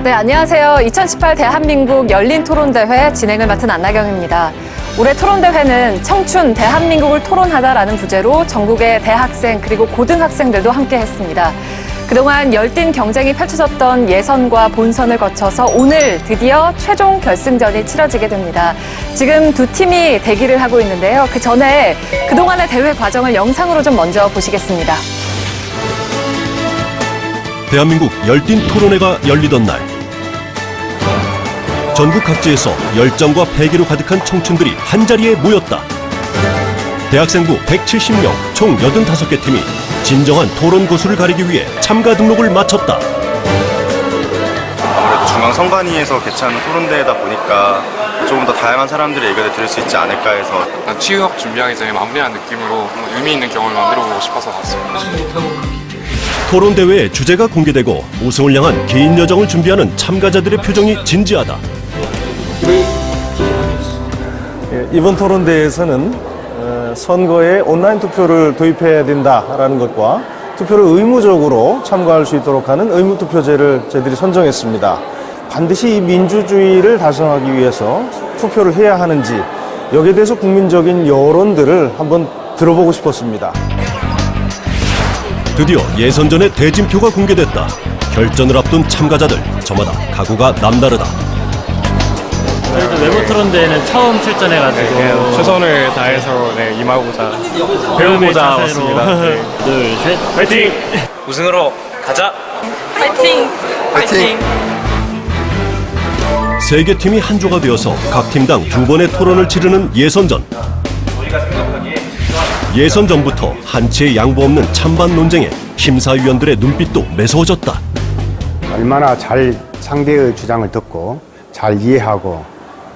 네, 안녕하세요. 2018 대한민국 열린 토론대회 진행을 맡은 안나경입니다. 올해 토론대회는 청춘 대한민국을 토론하다라는 부제로 전국의 대학생 그리고 고등학생들도 함께했습니다. 그동안 열띤 경쟁이 펼쳐졌던 예선과 본선을 거쳐서 오늘 드디어 최종 결승전이 치러지게 됩니다. 지금 두 팀이 대기를 하고 있는데요. 그 전에 그동안의 대회 과정을 영상으로 좀 먼저 보시겠습니다. 대한민국 열띤 토론회가 열리던 날, 전국 각지에서 열정과 패기로 가득한 청춘들이 한자리에 모였다. 대학생부 170명, 총 85개 팀이 진정한 토론 고수를 가리기 위해 참가 등록을 마쳤다. 아무래도 중앙선관위에서 개최하는 토론대회다 보니까 조금 더 다양한 사람들의 의견을 들을 수 있지 않을까 해서 취업 준비하기 전에 마무리하는 느낌으로 의미 있는 경험을 만들어보고 싶어서 나왔습니다. 토론대회의 주제가 공개되고 우승을 향한 개인 여정을 준비하는 참가자들의 표정이 진지하다. 이번 토론대회에서는 선거에 온라인 투표를 도입해야 된다라는 것과 투표를 의무적으로 참가할 수 있도록 하는 의무투표제를 저희들이 선정했습니다. 반드시 이 민주주의를 달성하기 위해서 투표를 해야 하는지 여기에 대해서 국민적인 여론들을 한번 들어보고 싶었습니다. 드디어 예선전의 대진표가 공개됐다. 결전을 앞둔 참가자들, 저마다 각오가 남다르다. 저희도 외부 토론대회는 처음 출전해가지고 최선을 다해서 임하고자 배우고자 왔습니다. 둘, 셋, 화이팅! 우승으로 가자! 파이팅! 파이팅! 세 개 팀이 한 조가 되어서 각 팀당 2번의 토론을 치르는 예선전. 예선전부터 한치의 양보 없는 찬반 논쟁에 심사위원들의 눈빛도 매서워졌다. 얼마나 잘 상대의 주장을 듣고 잘 이해하고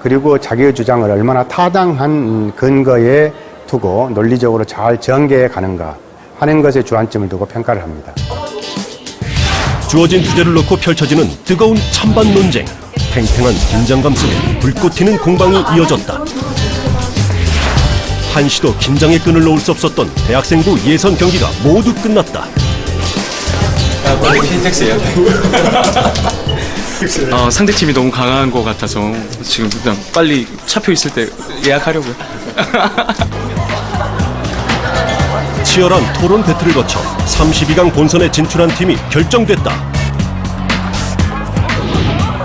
그리고 자기의 주장을 얼마나 타당한 근거에 두고 논리적으로 잘 전개해 가는가 하는 것에 주안점을 두고 평가를 합니다. 주어진 주제를 놓고 펼쳐지는 뜨거운 찬반 논쟁. 팽팽한 긴장감 속에 불꽃 튀는 공방이 이어졌다. 한시도 긴장의 끈을 놓을 수 없었던 대학생부 예선 경기가 모두 끝났다. 흰색이에요. 상대팀이 너무 강한 것 같아서 지금 그냥 빨리 차표 있을 때 예약하려고요. 치열한 토론 배틀을 거쳐 32강 본선에 진출한 팀이 결정됐다.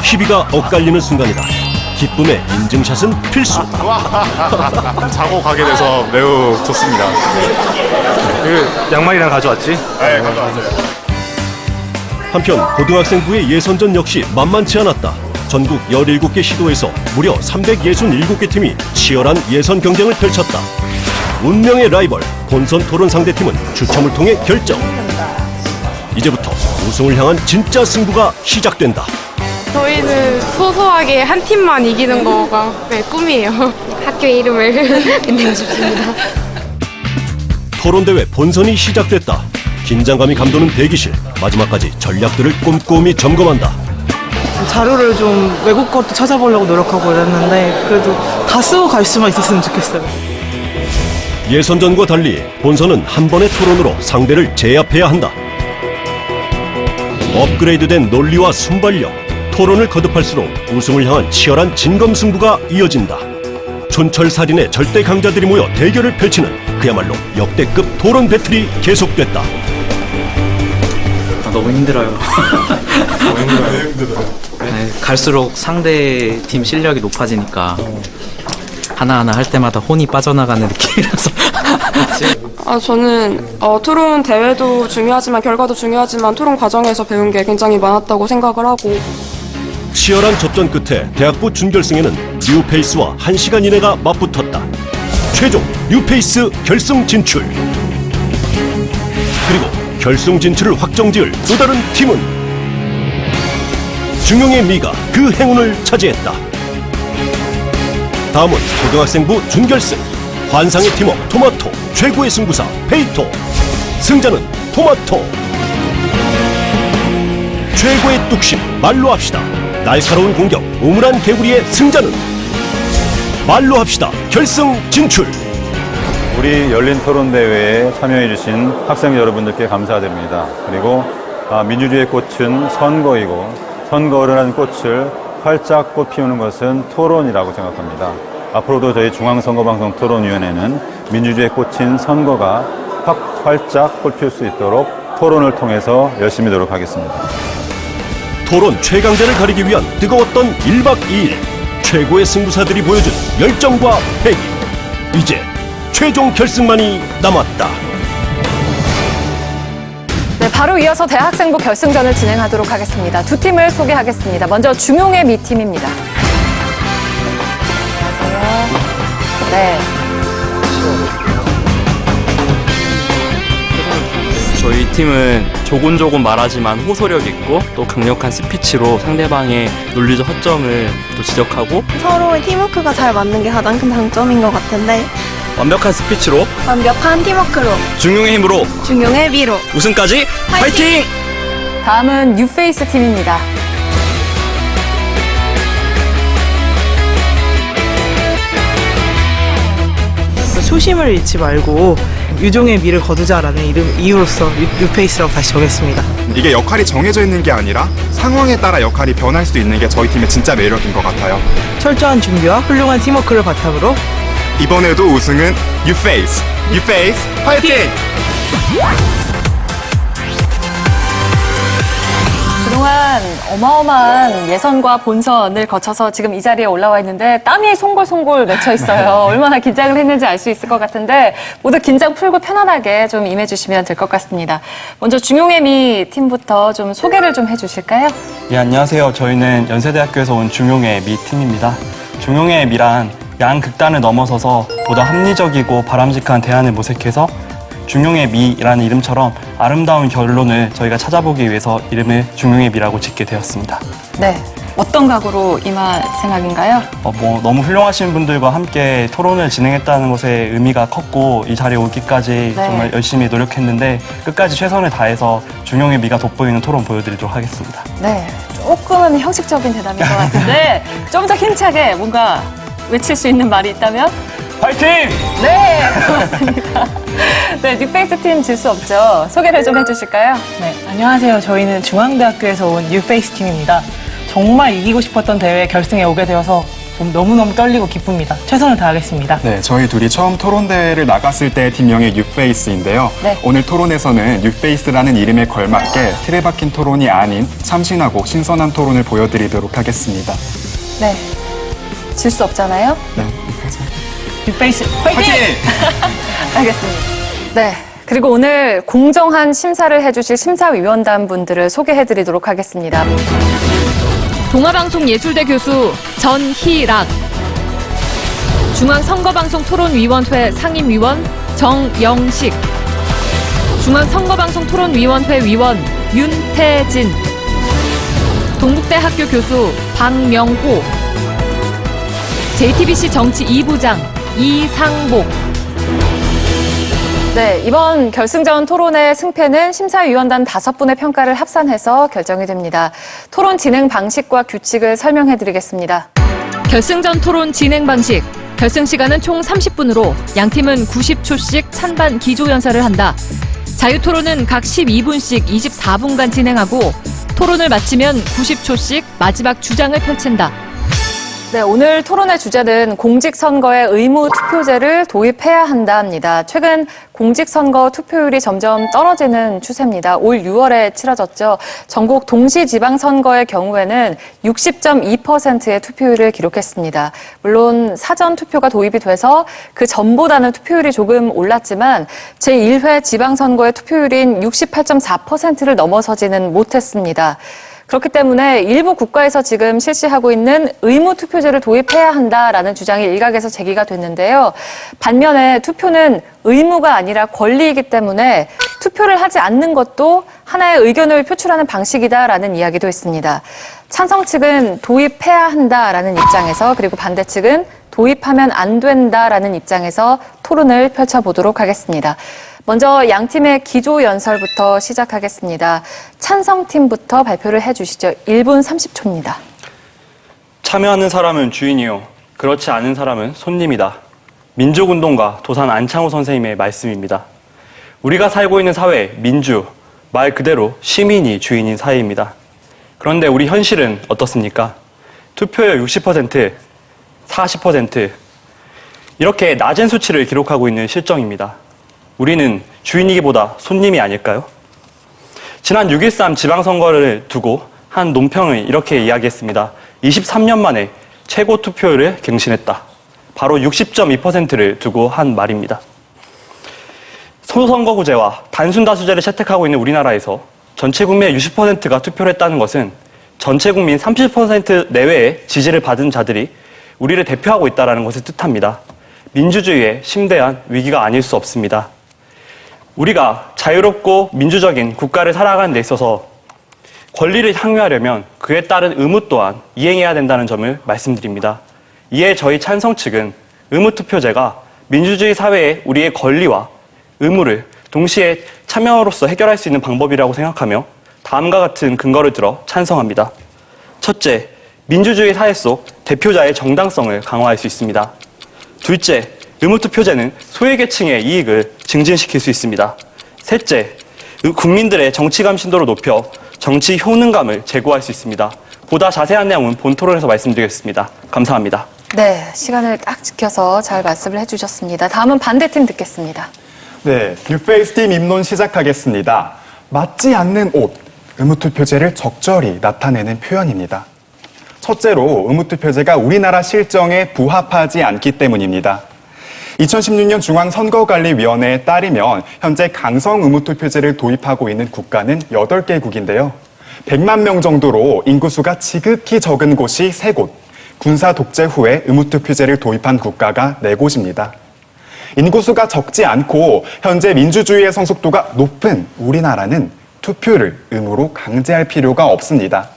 희비가 엇갈리는 순간이다. 기쁨의 인증샷은 필수. 자고 가게 돼서 매우 좋습니다. 양말이랑 가져왔지? 네, 가져왔어요. 한편 고등학생부의 예선전 역시 만만치 않았다. 전국 17개 시도에서 무려 367개 팀이 치열한 예선 경쟁을 펼쳤다. 운명의 라이벌 본선 토론 상대팀은 추첨을 통해 결정. 이제부터 우승을 향한 진짜 승부가 시작된다. 저희는 소소하게 한 팀만 이기는 거가 꿈이에요. 학교 이름을 빛내고 싶습니다. 토론대회 본선이 시작됐다. 긴장감이 감도는 대기실. 마지막까지 전략들을 꼼꼼히 점검한다. 자료를 좀 외국 것도 찾아보려고 노력하고 이랬는데 그래도 다 쓰고 갈 수만 있었으면 좋겠어요. 예선전과 달리 본선은 한 번의 토론으로 상대를 제압해야 한다. 업그레이드된 논리와 순발력, 토론을 거듭할수록 우승을 향한 치열한 진검승부가 이어진다. 촌철살인의 절대 강자들이 모여 대결을 펼치는 그야말로 역대급 토론 배틀이 계속됐다. 너무 힘들어요. 너무 힘들어요. 네, 갈수록 상대 팀 실력이 높아지니까 하나하나 할 때마다 혼이 빠져나가는 느낌이라서. 저는 토론 대회도 중요하지만 결과도 중요하지만 토론 과정에서 배운 게 굉장히 많았다고 생각을 하고 치열한 접전 끝에 대학부 준결승에는 뉴페이스와 1시간 이내가 맞붙었다. 최종 뉴페이스 결승 진출. 그리고 결승 진출을 확정지을 또 다른 팀은 중용의 미가 그 행운을 차지했다. 다음은 고등학생부 준결승. 환상의 팀워 토마토, 최고의 승부사 페이토. 승자는 토마토. 최고의 뚝심 말로 합시다. 날카로운 공격 오물한 개구리의 승자는 말로 합시다. 결승 진출. 우리 열린 토론대회에 참여해주신 학생 여러분들께 감사드립니다. 그리고 민주주의의 꽃은 선거이고 선거라는 꽃을 활짝 꽃 피우는 것은 토론이라고 생각합니다. 앞으로도 저희 중앙선거방송 토론위원회는 민주주의의 꽃인 선거가 활짝 꽃 피울 수 있도록 토론을 통해서 열심히 노력하겠습니다. 토론 최강자를 가리기 위한 뜨거웠던 1박 2일. 최고의 승부사들이 보여준 열정과 패기. 이제 최종 결승만이 남았다. 네, 바로 이어서 대학생부 결승전을 진행하도록 하겠습니다. 두 팀을 소개하겠습니다. 먼저 중용의 미 팀입니다. 안녕하세요. 네. 저희 팀은 조곤조곤 말하지만 호소력 있고 또 강력한 스피치로 상대방의 논리적 허점을 또 지적하고 서로의 팀워크가 잘 맞는 게 가장 큰 장점인 것 같은데 완벽한 스피치로 완벽한 팀워크로 중용의 힘으로 중용의 미로 우승까지 파이팅! 다음은 뉴페이스 팀입니다. 초심을 잃지 말고 유종의 미를 거두자라는 이유로서 뉴페이스라고 다시 정했습니다. 이게 역할이 정해져 있는 게 아니라 상황에 따라 역할이 변할 수 있는 게 저희 팀의 진짜 매력인 것 같아요. 철저한 준비와 훌륭한 팀워크를 바탕으로 이번에도 우승은 뉴페이스! 뉴페이스 파이팅! 그동안 어마어마한 예선과 본선을 거쳐서 지금 이 자리에 올라와 있는데 땀이 송골송골 맺혀 있어요. 얼마나 긴장을 했는지 알 수 있을 것 같은데 모두 긴장 풀고 편안하게 좀 임해주시면 될 것 같습니다. 먼저 중용의 미 팀부터 좀 소개를 좀 해주실까요? 예, 안녕하세요. 저희는 연세대학교에서 온 중용의 미 팀입니다. 중용의 미란 양극단을 넘어서서 보다 합리적이고 바람직한 대안을 모색해서 중용의 미라는 이름처럼 아름다운 결론을 저희가 찾아보기 위해서 이름을 중용의 미라고 짓게 되었습니다. 네. 어떤 각오로 임할 생각인가요? 너무 훌륭하신 분들과 함께 토론을 진행했다는 것에 의미가 컸고 이 자리에 오기까지 정말 열심히 노력했는데 끝까지 최선을 다해서 중용의 미가 돋보이는 토론 보여드리도록 하겠습니다. 네. 조금은 형식적인 대답인 것 같은데 좀 더 힘차게 뭔가 외칠 수 있는 말이 있다면? 파이팅! 네, 고맙습니다. 네, 뉴페이스 팀 질 수 없죠. 소개를 좀 해주실까요? 네, 안녕하세요. 저희는 중앙대학교에서 온 뉴페이스 팀입니다. 정말 이기고 싶었던 대회 결승에 오게 되어서 너무너무 떨리고 기쁩니다. 최선을 다하겠습니다. 네, 저희 둘이 처음 토론대회를 나갔을 때 팀명이 뉴페이스인데요. 네. 오늘 토론에서는 뉴페이스라는 이름에 걸맞게 틀에 박힌 토론이 아닌 참신하고 신선한 토론을 보여드리도록 하겠습니다. 네. 질 수 없잖아요? 네. 뉴페이스 화이팅! 알겠습니다. 네. 그리고 오늘 공정한 심사를 해주실 심사위원단 분들을 소개해드리도록 하겠습니다. 동아방송예술대 교수 전희락, 중앙선거방송토론위원회 상임위원 정영식, 중앙선거방송토론위원회 위원 윤태진, 동국대학교 교수 박명호, JTBC 정치 2부장 이상복. 네, 이번 결승전 토론의 승패는 심사위원단 5분의 평가를 합산해서 결정이 됩니다. 토론 진행 방식과 규칙을 설명해드리겠습니다. 결승전 토론 진행 방식. 결승 시간은 총 30분으로 양팀은 90초씩 찬반 기조 연설을 한다. 자유토론은 각 12분씩 24분간 진행하고 토론을 마치면 90초씩 마지막 주장을 펼친다. 네, 오늘 토론의 주제는 공직선거에 의무 투표제를 도입해야 한다입니다. 최근 공직선거 투표율이 점점 떨어지는 추세입니다. 올 6월에 치러졌죠. 전국 동시지방선거의 경우에는 60.2%의 투표율을 기록했습니다. 물론 사전 투표가 도입이 돼서 그 전보다는 투표율이 조금 올랐지만 제1회 지방선거의 투표율인 68.4%를 넘어서지는 못했습니다. 그렇기 때문에 일부 국가에서 지금 실시하고 있는 의무 투표제를 도입해야 한다라는 주장이 일각에서 제기가 됐는데요. 반면에 투표는 의무가 아니라 권리이기 때문에 투표를 하지 않는 것도 하나의 의견을 표출하는 방식이다라는 이야기도 있습니다. 찬성 측은 도입해야 한다라는 입장에서, 그리고 반대 측은 도입하면 안 된다라는 입장에서 토론을 펼쳐보도록 하겠습니다. 먼저 양 팀의 기조 연설부터 시작하겠습니다. 찬성팀부터 발표를 해주시죠. 1분 30초입니다. 참여하는 사람은 주인이요. 그렇지 않은 사람은 손님이다. 민족운동가 도산 안창호 선생님의 말씀입니다. 우리가 살고 있는 사회, 민주, 말 그대로 시민이 주인인 사회입니다. 그런데 우리 현실은 어떻습니까? 투표율 60%, 40% 이렇게 낮은 수치를 기록하고 있는 실정입니다. 우리는 주인이기보다 손님이 아닐까요? 지난 6.13 지방선거를 두고 한 논평을 이렇게 이야기했습니다. 23년 만에 최고 투표율을 갱신했다. 바로 60.2%를 두고 한 말입니다. 소선거구제와 단순다수제를 채택하고 있는 우리나라에서 전체 국민의 60%가 투표를 했다는 것은 전체 국민 30% 내외의 지지를 받은 자들이 우리를 대표하고 있다는 것을 뜻합니다. 민주주의의 심대한 위기가 아닐 수 없습니다. 우리가 자유롭고 민주적인 국가를 살아가는 데 있어서 권리를 향유하려면 그에 따른 의무 또한 이행해야 된다는 점을 말씀드립니다. 이에 저희 찬성 측은 의무투표제가 민주주의 사회의 우리의 권리와 의무를 동시에 참여로서 해결할 수 있는 방법이라고 생각하며 다음과 같은 근거를 들어 찬성합니다. 첫째, 민주주의 사회 속 대표자의 정당성을 강화할 수 있습니다. 둘째, 의무투표제는 소외계층의 이익을 증진시킬 수 있습니다. 셋째, 국민들의 정치감 신도를 높여 정치 효능감을 제고할 수 있습니다. 보다 자세한 내용은 본 토론에서 말씀드리겠습니다. 감사합니다. 네, 시간을 딱 지켜서 잘 말씀을 해주셨습니다. 다음은 반대팀 듣겠습니다. 네, 뉴페이스 팀 입론 시작하겠습니다. 맞지 않는 옷, 의무투표제를 적절히 나타내는 표현입니다. 첫째로 의무투표제가 우리나라 실정에 부합하지 않기 때문입니다. 2016년 중앙선거관리위원회에 따르면 현재 강성 의무투표제를 도입하고 있는 국가는 8개국인데요. 100만 명 정도로 인구수가 지극히 적은 곳이 3곳, 군사 독재 후에 의무투표제를 도입한 국가가 4곳입니다. 인구수가 적지 않고 현재 민주주의의 성숙도가 높은 우리나라는 투표를 의무로 강제할 필요가 없습니다.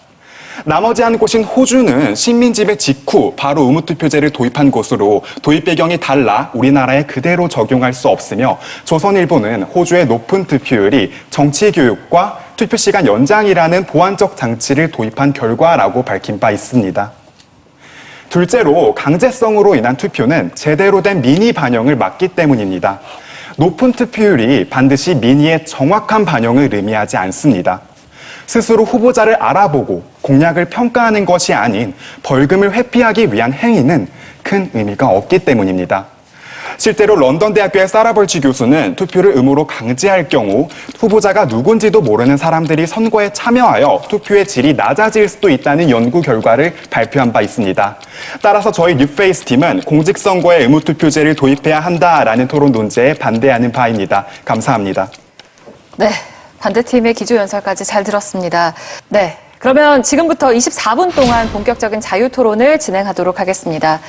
나머지 한 곳인 호주는 식민지배 직후 바로 의무투표제를 도입한 곳으로 도입 배경이 달라 우리나라에 그대로 적용할 수 없으며 조선일보는 호주의 높은 투표율이 정치교육과 투표시간 연장이라는 보완적 장치를 도입한 결과라고 밝힌 바 있습니다. 둘째로 강제성으로 인한 투표는 제대로 된 민의 반영을 막기 때문입니다. 높은 투표율이 반드시 민의의 정확한 반영을 의미하지 않습니다. 스스로 후보자를 알아보고 공약을 평가하는 것이 아닌 벌금을 회피하기 위한 행위는 큰 의미가 없기 때문입니다. 실제로 런던 대학교의 사라 벌치 교수는 투표를 의무로 강제할 경우 후보자가 누군지도 모르는 사람들이 선거에 참여하여 투표의 질이 낮아질 수도 있다는 연구 결과를 발표한 바 있습니다. 따라서 저희 뉴페이스 팀은 공직선거에 의무투표제를 도입해야 한다라는 토론 논제에 반대하는 바입니다. 감사합니다. 네, 반대팀의 기조연설까지 잘 들었습니다. 네, 그러면 지금부터 24분 동안 본격적인 자유토론을 진행하도록 하겠습니다.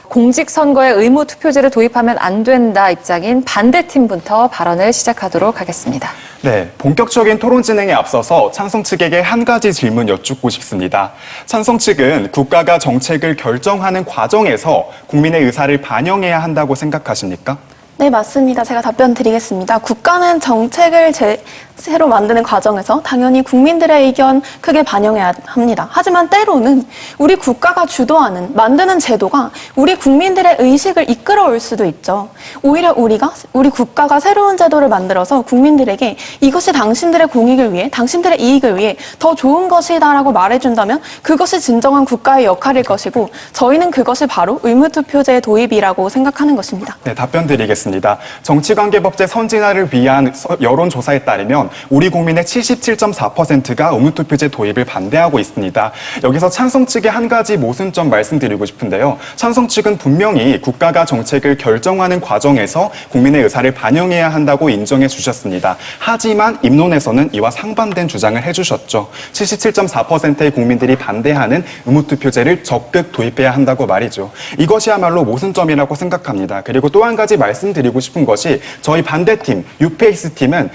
공직선거에 의무투표제를 도입하면 안 된다 입장인 반대팀부터 발언을 시작하도록 하겠습니다. 네, 본격적인 토론 진행에 앞서서 찬성 측에게 한 가지 질문 여쭙고 싶습니다. 찬성 측은 국가가 정책을 결정하는 과정에서 국민의 의사를 반영해야 한다고 생각하십니까? 네, 맞습니다. 제가 답변 드리겠습니다. 국가는 정책을 새로 만드는 과정에서 당연히 국민들의 의견 크게 반영해야 합니다. 하지만 때로는 우리 국가가 주도하는, 만드는 제도가 우리 국민들의 의식을 이끌어올 수도 있죠. 오히려 우리 국가가 새로운 제도를 만들어서 국민들에게 이것이 당신들의 공익을 위해, 당신들의 이익을 위해 더 좋은 것이다라고 말해준다면 그것이 진정한 국가의 역할일 것이고 저희는 그것이 바로 의무투표제의 도입이라고 생각하는 것입니다. 네, 답변 드리겠습니다. 정치관계법제 선진화를 위한 여론조사에 따르면 우리 국민의 77.4%가 의무투표제 도입을 반대하고 있습니다. 여기서 찬성 측의 한 가지 모순점 말씀드리고 싶은데요. 찬성 측은 분명히 국가가 정책을 결정하는 과정에서 국민의 의사를 반영해야 한다고 인정해 주셨습니다. 하지만 입론에서는 이와 상반된 주장을 해주셨죠. 77.4%의 국민들이 반대하는 의무투표제를 적극 도입해야 한다고 말이죠. 이것이야말로 모순점이라고 생각합니다. 그리고 또 한 가지 말씀드리고 싶은 것이 저희 반대팀, 뉴페이스 팀은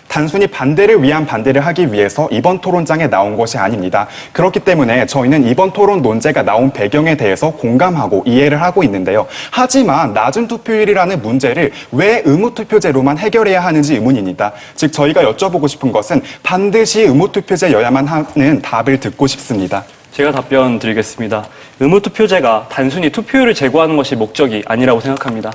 단순히 반대를 위한 반대를 하기 위해서 이번 토론장에 나온 것이 아닙니다. 그렇기 때문에 저희는 이번 토론 논제가 나온 배경에 대해서 공감하고 이해를 하고 있는데요. 하지만 낮은 투표율이라는 문제를 왜 의무투표제로만 해결해야 하는지 의문입니다. 즉 저희가 여쭤보고 싶은 것은 반드시 의무투표제여야만 하는 답을 듣고 싶습니다. 제가 답변 드리겠습니다. 의무투표제가 단순히 투표율을 제고하는 것이 목적이 아니라고 생각합니다.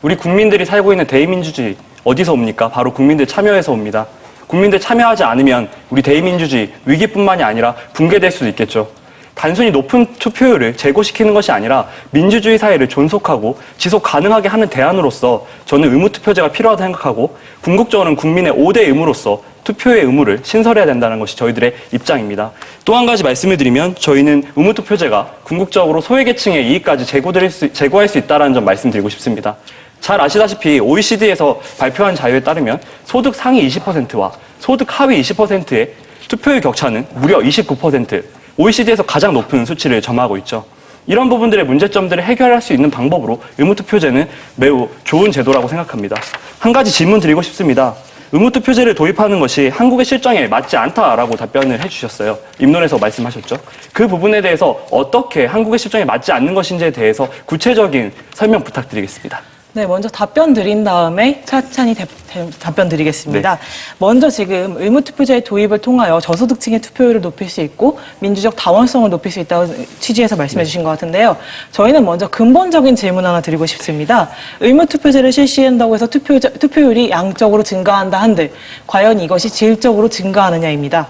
우리 국민들이 살고 있는 대의민주주의 어디서 옵니까? 바로 국민들 참여에서 옵니다. 국민들 참여하지 않으면 우리 대의민주주의 위기뿐만이 아니라 붕괴될 수도 있겠죠. 단순히 높은 투표율을 제고시키는 것이 아니라 민주주의 사회를 존속하고 지속 가능하게 하는 대안으로서 저는 의무투표제가 필요하다고 생각하고 궁극적으로는 국민의 5대 의무로서 투표의 의무를 신설해야 된다는 것이 저희들의 입장입니다. 또 한 가지 말씀을 드리면 저희는 의무투표제가 궁극적으로 소외계층의 이익까지 제고할 수 있다는 점 말씀드리고 싶습니다. 잘 아시다시피 OECD에서 발표한 자료에 따르면 소득 상위 20%와 소득 하위 20%의 투표율 격차는 무려 29%, OECD에서 가장 높은 수치를 점하고 있죠. 이런 부분들의 문제점들을 해결할 수 있는 방법으로 의무투표제는 매우 좋은 제도라고 생각합니다. 한 가지 질문 드리고 싶습니다. 의무투표제를 도입하는 것이 한국의 실정에 맞지 않다라고 답변을 해주셨어요. 입론에서 말씀하셨죠. 그 부분에 대해서 어떻게 한국의 실정에 맞지 않는 것인지에 대해서 구체적인 설명 부탁드리겠습니다. 네, 먼저 답변 드린 다음에 차차히 답변 드리겠습니다. 네. 먼저 지금 의무투표제의 도입을 통하여 저소득층의 투표율을 높일 수 있고 민주적 다원성을 높일 수 있다고 취지에서 말씀해 주신 것 같은데요. 저희는 먼저 근본적인 질문 하나 드리고 싶습니다. 의무투표제를 실시한다고 해서 투표율이 양적으로 증가한다 한들 과연 이것이 질적으로 증가하느냐입니다.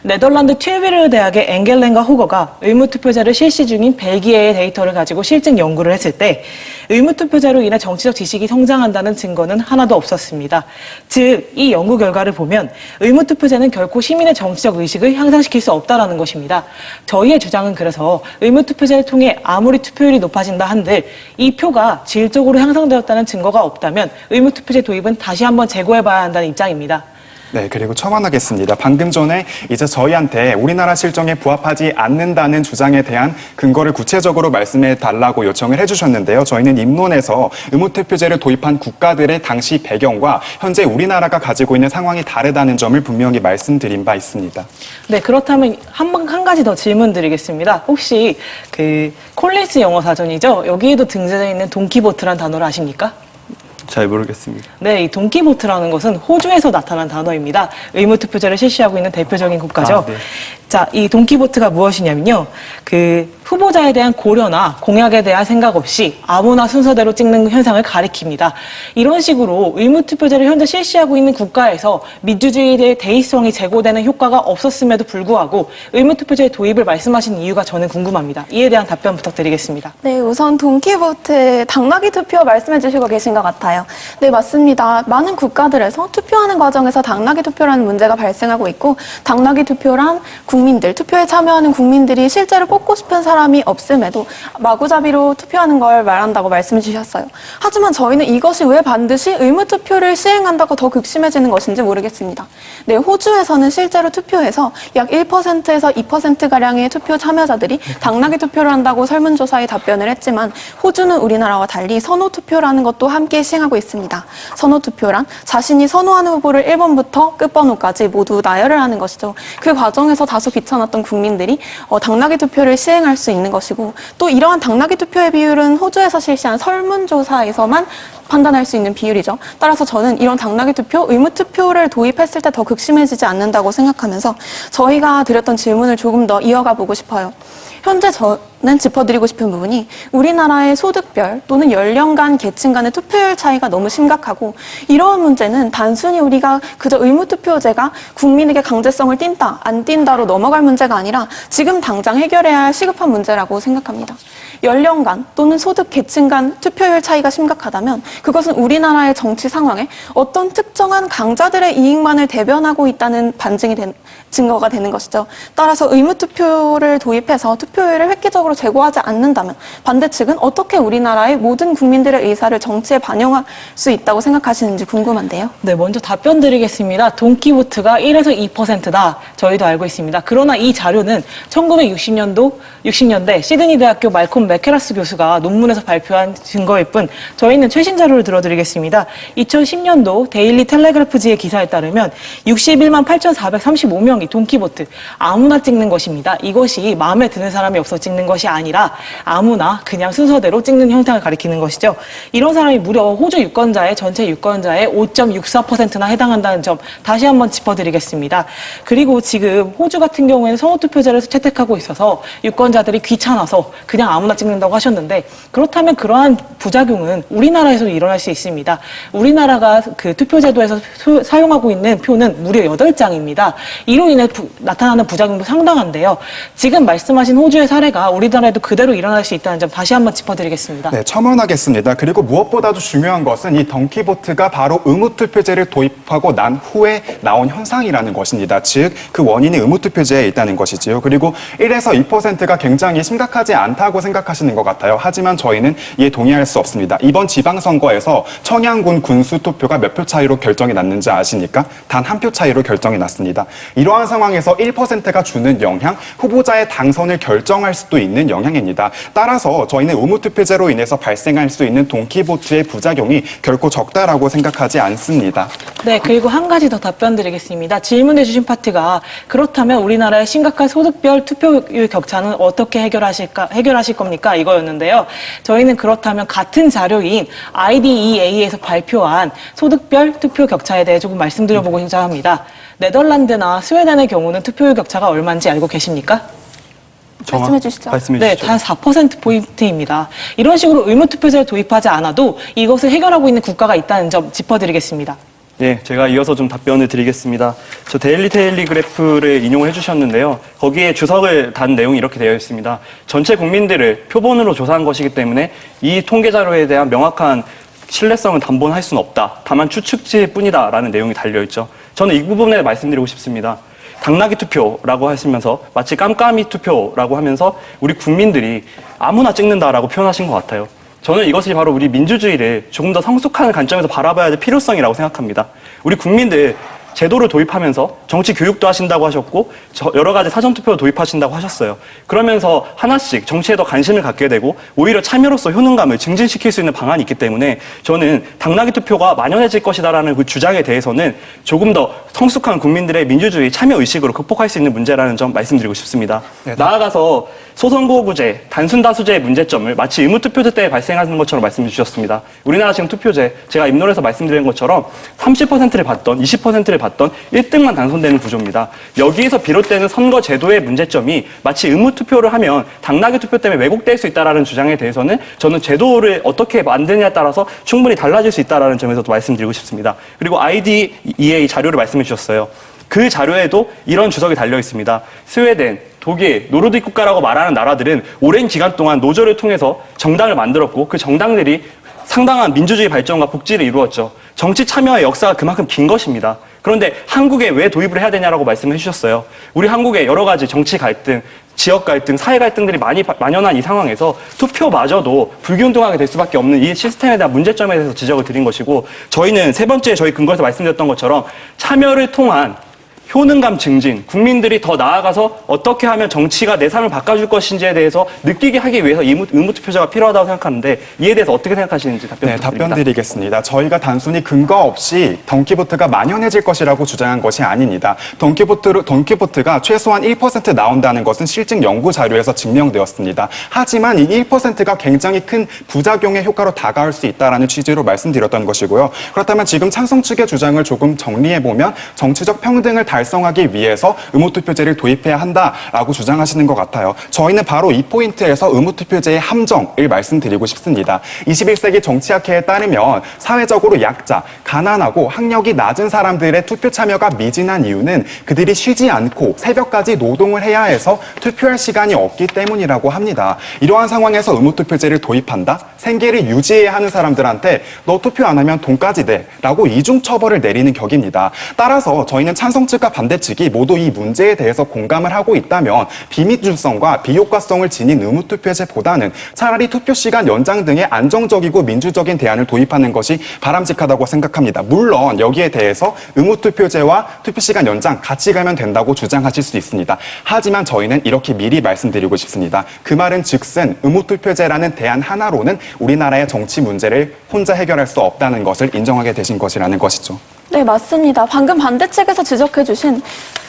네덜란드 튠베르 대학의 엥겔렌과 호거가 의무투표제를 실시 중인 벨기에의 데이터를 가지고 실증 연구를 했을 때 의무투표제로 인해 정치적 지식이 성장한다는 증거는 하나도 없었습니다. 즉, 이 연구 결과를 보면 의무투표제는 결코 시민의 정치적 의식을 향상시킬 수 없다는 것입니다. 저희의 주장은 그래서 의무투표제를 통해 아무리 투표율이 높아진다 한들 이 표가 질적으로 향상되었다는 증거가 없다면 의무투표제 도입은 다시 한번 재고해봐야 한다는 입장입니다. 네, 그리고 첨언하겠습니다. 방금 전에 이제 저희한테 우리나라 실정에 부합하지 않는다는 주장에 대한 근거를 구체적으로 말씀해 달라고 요청을 해주셨는데요. 저희는 입론에서 의무투표제를 도입한 국가들의 당시 배경과 현재 우리나라가 가지고 있는 상황이 다르다는 점을 분명히 말씀드린 바 있습니다. 네, 그렇다면 한 가지 더 질문 드리겠습니다. 혹시 콜린스 영어 사전이죠? 여기에도 등재되어 있는 돈키보트란 단어를 아십니까? 잘 모르겠습니다. 네, 이 돈키보트라는 것은 호주에서 나타난 단어입니다. 의무투표제를 실시하고 있는 대표적인 국가죠. 네. 자, 이 돈키보트가 무엇이냐면요. 후보자에 대한 고려나 공약에 대한 생각 없이 아무나 순서대로 찍는 현상을 가리킵니다. 이런 식으로 의무투표제를 현재 실시하고 있는 국가에서 민주주의의 대의성이 제고되는 효과가 없었음에도 불구하고 의무투표제의 도입을 말씀하신 이유가 저는 궁금합니다. 이에 대한 답변 부탁드리겠습니다. 네, 우선 돈키보트 당나귀 투표 말씀해 주시고 계신 것 같아요. 네, 맞습니다. 많은 국가들에서 투표하는 과정에서 당나귀 투표라는 문제가 발생하고 있고 당나귀 투표란 투표에 참여하는 국민들이 실제로 뽑고 싶은 사람이 없음에도 마구잡이로 투표하는 걸 말한다고 말씀해 주셨어요. 하지만 저희는 이것이 왜 반드시 의무투표를 시행한다고 더 극심해지는 것인지 모르겠습니다. 네, 호주에서는 실제로 투표에서 약 1%에서 2%가량의 투표 참여자들이 당나귀 투표를 한다고 설문조사에 답변을 했지만 호주는 우리나라와 달리 선호투표라는 것도 함께 시행하고 있습니다. 선호투표란 자신이 선호하는 후보를 1번부터 끝번호까지 모두 나열을 하는 것이죠. 그 과정에서 다소 귀찮았던 국민들이 당나귀 투표를 시행할 수 있는 것이고 또 이러한 당나귀 투표의 비율은 호주에서 실시한 설문조사에서만 판단할 수 있는 비율이죠. 따라서 저는 이런 당나귀 투표, 의무투표를 도입했을 때 더 극심해지지 않는다고 생각하면서 저희가 드렸던 질문을 조금 더 이어가 보고 싶어요. 현재 저는 짚어드리고 싶은 부분이 우리나라의 소득별 또는 연령 간 계층 간의 투표율 차이가 너무 심각하고 이러한 문제는 단순히 우리가 그저 의무투표제가 국민에게 강제성을 띈다, 안 띈다로 넘어갈 문제가 아니라 지금 당장 해결해야 할 시급한 문제라고 생각합니다. 연령 간 또는 소득 계층 간 투표율 차이가 심각하다면 그것은 우리나라의 정치 상황에 어떤 특정한 강자들의 이익만을 대변하고 있다는 증거가 되는 것이죠. 따라서 의무투표를 도입해서 투표율을 획기적으로 제고하지 않는다면 반대측은 어떻게 우리나라의 모든 국민들의 의사를 정치에 반영할 수 있다고 생각하시는지 궁금한데요. 네, 먼저 답변 드리겠습니다. 돈키보트가 1에서 2%다. 저희도 알고 있습니다. 그러나 이 자료는 1960년대 시드니 대학교 말콤 맥케라스 교수가 논문에서 발표한 증거일 뿐 저희는 최신 자료를 들어드리겠습니다. 2010년도 데일리 텔레그래프지의 기사에 따르면 61만 8,435명이 돈키보트 아무나 찍는 것입니다. 이것이 마음에 드는 사람이 없어 찍는 것이 아니라 아무나 그냥 순서대로 찍는 형태를 가리키는 것이죠. 이런 사람이 무려 호주 유권자의 전체 유권자의 5.64%나 해당한다는 점 다시 한번 짚어드리겠습니다. 그리고 지금 호주 같은 경우에는 선호투표제를 채택하고 있어서 유권자들이 귀찮아서 그냥 아무나 찍는다고 하셨는데 그렇다면 그러한 부작용은 우리나라에서도 일어날 수 있습니다. 우리나라가 그 투표제도에서 사용하고 있는 표는 무려 8장입니다. 이로 인해 나타나는 부작용도 상당한데요. 지금 말씀하신 호주의 사례가 우리나라에도 그대로 일어날 수 있다는 점 다시 한번 짚어드리겠습니다. 네, 첨언하겠습니다. 그리고 무엇보다도 중요한 것은 이 던키보트가 바로 의무투표제를 도입하고 난 후에 나온 현상이라는 것입니다. 즉, 그 원인이 의무투표제에 있다는 것이지요. 그리고 1에서 2%가 굉장히 심각하지 않다고 생각하시는 것 같아요. 하지만 저희는 이에 동의할 수 없습니다. 이번 지방선거에서 청양군 군수 투표가 몇 표 차이로 결정이 났는지 아십니까? 단 한 표 차이로 결정이 났습니다. 이러한 상황에서 1%가 주는 영향, 후보자의 당선을 결정할 수도 있는 영향입니다. 따라서 저희는 의무투표제로 인해서 발생할 수 있는 돈키보트의 부작용이 결코 적다라고 생각하지 않습니다. 네, 그리고 한 가지 더 답변 드리겠습니다. 질문해 주신 파트가 그렇다면 우리나라의 심각한 소득별 투표율 격차는 어떻게 해결하실 겁니까? 이거였는데요. 저희는 그렇다면 같은 자료인 IDEA에서 발표한 소득별 투표 격차에 대해 조금 말씀드려보고자 합니다. 네덜란드나 스웨덴의 경우는 투표율 격차가 얼마인지 알고 계십니까? 말씀해 주시죠. 네, 단 4%포인트입니다. 이런 식으로 의무투표제를 도입하지 않아도 이것을 해결하고 있는 국가가 있다는 점 짚어드리겠습니다. 네, 제가 이어서 좀 답변을 드리겠습니다. 저 데일리 텔리그래프를 인용을 해주셨는데요. 거기에 주석을 단 내용이 이렇게 되어 있습니다. 전체 국민들을 표본으로 조사한 것이기 때문에 이 통계 자료에 대한 명확한 신뢰성을 담보할 수는 없다. 다만 추측지일 뿐이다라는 내용이 달려있죠. 저는 이 부분에 말씀드리고 싶습니다. 당나귀 투표라고 하시면서 마치 깜깜이 투표라고 하면서 우리 국민들이 아무나 찍는다라고 표현하신 것 같아요. 저는 이것이 바로 우리 민주주의를 조금 더 성숙한 관점에서 바라봐야 될 필요성이라고 생각합니다. 우리 국민들 제도를 도입하면서 정치 교육도 하신다고 하셨고 여러 가지 사전투표 도입하신다고 하셨어요. 그러면서 하나씩 정치에 더 관심을 갖게 되고 오히려 참여로서 효능감을 증진시킬 수 있는 방안이 있기 때문에 저는 당나귀 투표가 만연해질 것이다라는 그 주장에 대해서는 조금 더 성숙한 국민들의 민주주의 참여 의식으로 극복할 수 있는 문제라는 점 말씀드리고 싶습니다. 네, 나아가서 소선거구제, 단순다수제의 문제점을 마치 의무투표제 때 발생하는 것처럼 말씀해 주셨습니다. 우리나라 지금 투표제, 제가 입론에서 말씀드린 것처럼 30%를 받던 20%를 받던 1등만 당선되는 구조입니다. 여기에서 비롯되는 선거 제도의 문제점이 마치 의무투표를 하면 당나귀 투표 때문에 왜곡될 수 있다는 주장에 대해서는 저는 제도를 어떻게 만드느냐에 따라서 충분히 달라질 수 있다는 점에서도 말씀드리고 싶습니다. 그리고 IDEA 자료를 말씀해 주셨어요. 그 자료에도 이런 주석이 달려 있습니다. 스웨덴, 독일, 노르딕 국가라고 말하는 나라들은 오랜 기간 동안 노조를 통해서 정당을 만들었고 그 정당들이 상당한 민주주의 발전과 복지를 이루었죠. 정치 참여의 역사가 그만큼 긴 것입니다. 그런데 한국에 왜 도입을 해야 되냐라고 말씀해 주셨어요. 우리 한국에 여러 가지 정치 갈등, 지역 갈등, 사회 갈등들이 많이 만연한 이 상황에서 투표마저도 불균등하게 될 수밖에 없는 이 시스템에 대한 문제점에 대해서 지적을 드린 것이고 저희는 세 번째 저희 근거에서 말씀드렸던 것처럼 참여를 통한 효능감 증진, 국민들이 더 나아가서 어떻게 하면 정치가 내 삶을 바꿔줄 것인지에 대해서 느끼게 하기 위해서 의무투표제가 필요하다고 생각하는데 이에 대해서 어떻게 생각하시는지 답변 네, 부탁드립니다. 답변 드리겠습니다. 저희가 단순히 근거 없이 던키보트가 만연해질 것이라고 주장한 것이 아닙니다. 던키보트가 최소한 1% 나온다는 것은 실증 연구 자료에서 증명되었습니다. 하지만 이 1%가 굉장히 큰 부작용의 효과로 다가올 수 있다는 취지로 말씀드렸던 것이고요. 그렇다면 지금 찬성 측의 주장을 조금 정리해보면 정치적 평등을 달성하기 위해서 의무투표제를 도입해야 한다라고 주장하시는 것 같아요. 저희는 바로 이 포인트에서 의무투표제의 함정을 말씀드리고 싶습니다. 21세기 정치학회에 따르면 사회적으로 약자, 가난하고 학력이 낮은 사람들의 투표 참여가 미진한 이유는 그들이 쉬지 않고 새벽까지 노동을 해야 해서 투표할 시간이 없기 때문이라고 합니다. 이러한 상황에서 의무투표제를 도입한다? 생계를 유지해야 하는 사람들한테 너 투표 안 하면 돈까지 내 라고 이중처벌을 내리는 격입니다. 따라서 저희는 찬성 측과 반대 측이 모두 이 문제에 대해서 공감을 하고 있다면 비민주성과 비효과성을 지닌 의무투표제보다는 차라리 투표 시간 연장 등의 안정적이고 민주적인 대안을 도입하는 것이 바람직하다고 생각합니다. 물론 여기에 대해서 의무투표제와 투표시간 연장 같이 가면 된다고 주장하실 수 있습니다. 하지만 저희는 이렇게 미리 말씀드리고 싶습니다. 그 말은 즉슨 의무투표제라는 대안 하나로는 우리나라의 정치 문제를 혼자 해결할 수 없다는 것을 인정하게 되신 것이라는 것이죠. 네, 맞습니다. 방금 반대측에서 지적해주신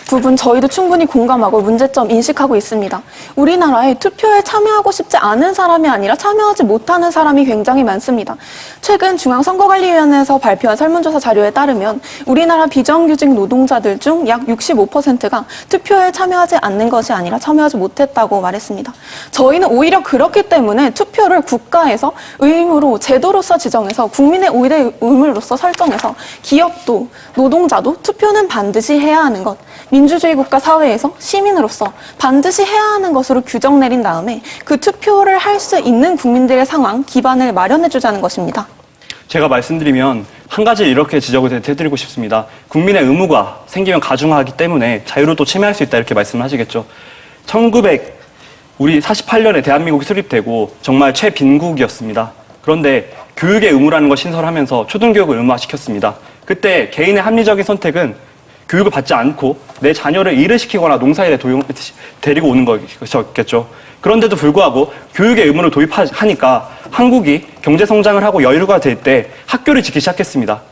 부분 저희도 충분히 공감하고 문제점 인식하고 있습니다. 우리나라에 투표에 참여하고 싶지 않은 사람이 아니라 참여하지 못하는 사람이 굉장히 많습니다. 최근 중앙선거관리위원회에서 발표한 설문조사 자료에 따르면 우리나라 비정규직 노동자들 중 약 65%가 투표에 참여하지 않는 것이 아니라 참여하지 못했다고 말했습니다. 저희는 오히려 그렇기 때문에 투표를 국가에서 의무로 제도로서 지정해서 국민의 5대 의무로서 설정해서 기업도 노동자도 투표는 반드시 해야 하는 것, 민주주의 국가 사회에서 시민으로서 반드시 해야 하는 것으로 규정 내린 다음에 그 투표를 할 수 있는 국민들의 상황, 기반을 마련해 주자는 것입니다. 제가 말씀드리면 한 가지 이렇게 지적을 해드리고 싶습니다. 국민의 의무가 생기면 가중하기 때문에 자유를 또 침해할 수 있다 이렇게 말씀을 하시겠죠. 1948년에 대한민국이 수립되고 정말 최빈국이었습니다. 그런데 교육의 의무라는 걸 신설하면서 초등교육을 의무화시켰습니다. 그때 개인의 합리적인 선택은 교육을 받지 않고 내 자녀를 일을 시키거나 농사일에 데리고 오는 것이었겠죠. 그런데도 불구하고 교육의 의무를 도입하니까 한국이 경제성장을 하고 여유가 될 때 학교를 짓기 시작했습니다.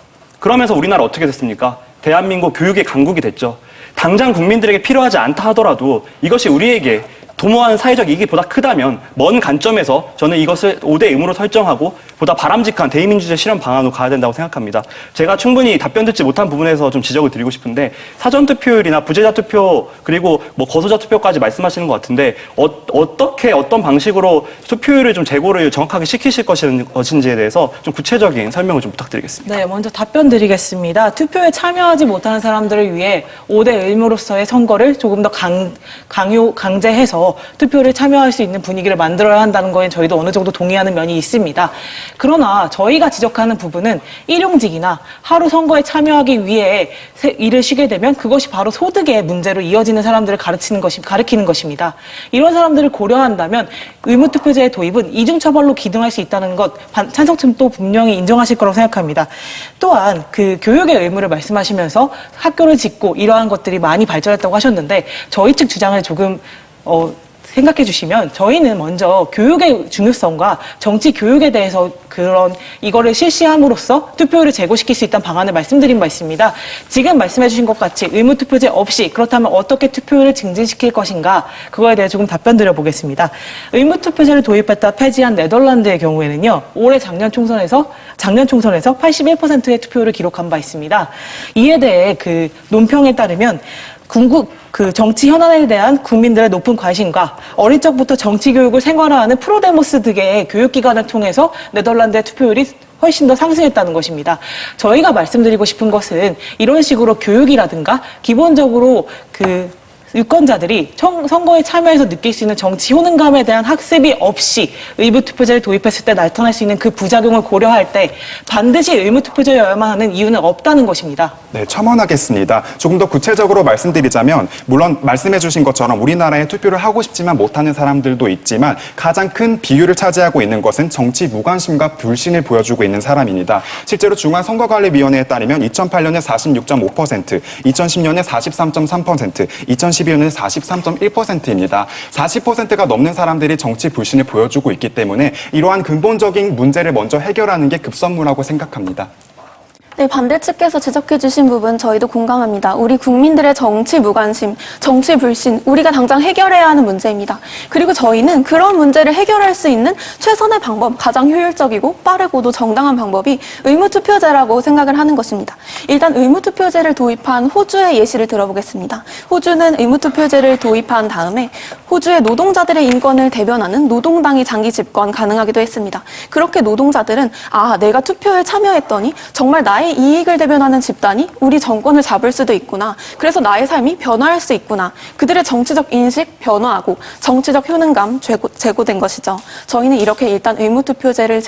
그러면서 우리나라 어떻게 됐습니까? 대한민국 교육의 강국이 됐죠. 당장 국민들에게 필요하지 않다 하더라도 이것이 우리에게 도모하는 사회적 이익이 보다 크다면 먼 관점에서 저는 이것을 5대 의무로 설정하고 보다 바람직한 대의민주주의 실현 방안으로 가야 된다고 생각합니다. 제가 충분히 답변 듣지 못한 부분에서 좀 지적을 드리고 싶은데 사전투표율이나 부재자 투표 그리고 뭐 거소자 투표까지 말씀하시는 것 같은데 어떻게 어떤 방식으로 투표율을 좀 재고를 정확하게 시키실 것인지에 대해서 좀 구체적인 설명을 좀 부탁드리겠습니다. 네, 먼저 답변 드리겠습니다. 투표에 참여하지 못하는 사람들을 위해 5대 의무로서의 선거를 조금 더 강제해서 투표를 참여할 수 있는 분위기를 만들어야 한다는 거에 저희도 어느 정도 동의하는 면이 있습니다. 그러나 저희가 지적하는 부분은 일용직이나 하루 선거에 참여하기 위해 일을 쉬게 되면 그것이 바로 소득의 문제로 이어지는 사람들을 가리키는 것입니다. 이런 사람들을 고려한다면 의무투표제의 도입은 이중처벌로 기능할 수 있다는 것 찬성층도 분명히 인정하실 거라고 생각합니다. 또한 그 교육의 의무를 말씀하시면서 학교를 짓고 이러한 것들이 많이 발전했다고 하셨는데 저희 측 주장을 조금 생각해 주시면 저희는 먼저 교육의 중요성과 정치 교육에 대해서 이거를 실시함으로써 투표율을 제고시킬 수 있다는 방안을 말씀드린 바 있습니다. 지금 말씀해 주신 것 같이 의무투표제 없이 그렇다면 어떻게 투표율을 증진시킬 것인가 그거에 대해 조금 답변 드려보겠습니다. 의무투표제를 도입했다 폐지한 네덜란드의 경우에는요. 올해 작년 총선에서 81%의 투표율을 기록한 바 있습니다. 이에 대해 그 논평에 따르면 정치 현안에 대한 국민들의 높은 관심과 어릴 적부터 정치 교육을 생활화하는 프로데모스 등의 교육기관을 통해서 네덜란드의 투표율이 훨씬 더 상승했다는 것입니다. 저희가 말씀드리고 싶은 것은 이런 식으로 교육이라든가 기본적으로 유권자들이 선거에 참여해서 느낄 수 있는 정치 효능감에 대한 학습이 없이 의무투표제를 도입했을 때 나타날 수 있는 그 부작용을 고려할 때 반드시 의무투표제여야만 하는 이유는 없다는 것입니다. 네, 첨언하겠습니다. 조금 더 구체적으로 말씀드리자면 물론 말씀해 주신 것처럼 우리나라에 투표를 하고 싶지만 못하는 사람들도 있지만 가장 큰 비율을 차지하고 있는 것은 정치 무관심과 불신을 보여주고 있는 사람입니다. 실제로 중앙선거관리위원회에 따르면 2008년에 46.5%, 2010년에 43.3%, 2012년에 43.1%입니다. 40%가 넘는 사람들이 정치 불신을 보여주고 있기 때문에 이러한 근본적인 문제를 먼저 해결하는 게 급선무라고 생각합니다. 네, 반대측께서 지적해 주신 부분 저희도 공감합니다. 우리 국민들의 정치 무관심, 정치 불신, 우리가 당장 해결해야 하는 문제입니다. 그리고 저희는 그런 문제를 해결할 수 있는 최선의 방법, 가장 효율적이고 빠르고도 정당한 방법이 의무투표제라고 생각을 하는 것입니다. 일단 의무투표제를 도입한 호주의 예시를 들어보겠습니다. 호주는 의무투표제를 도입한 다음에 호주의 노동자들의 인권을 대변하는 노동당이 장기 집권 가능하기도 했습니다. 그렇게 노동자들은 내가 투표에 참여했더니 정말 나의 이익을 대변하는 집단이 우리 정권을 잡을 수도 있구나. 그래서 나의 삶이 변화할 수 있구나. 그들의 정치적 인식 변화하고 정치적 효능감 제고된 것이죠. 저희는 이렇게 일단 의무투표제를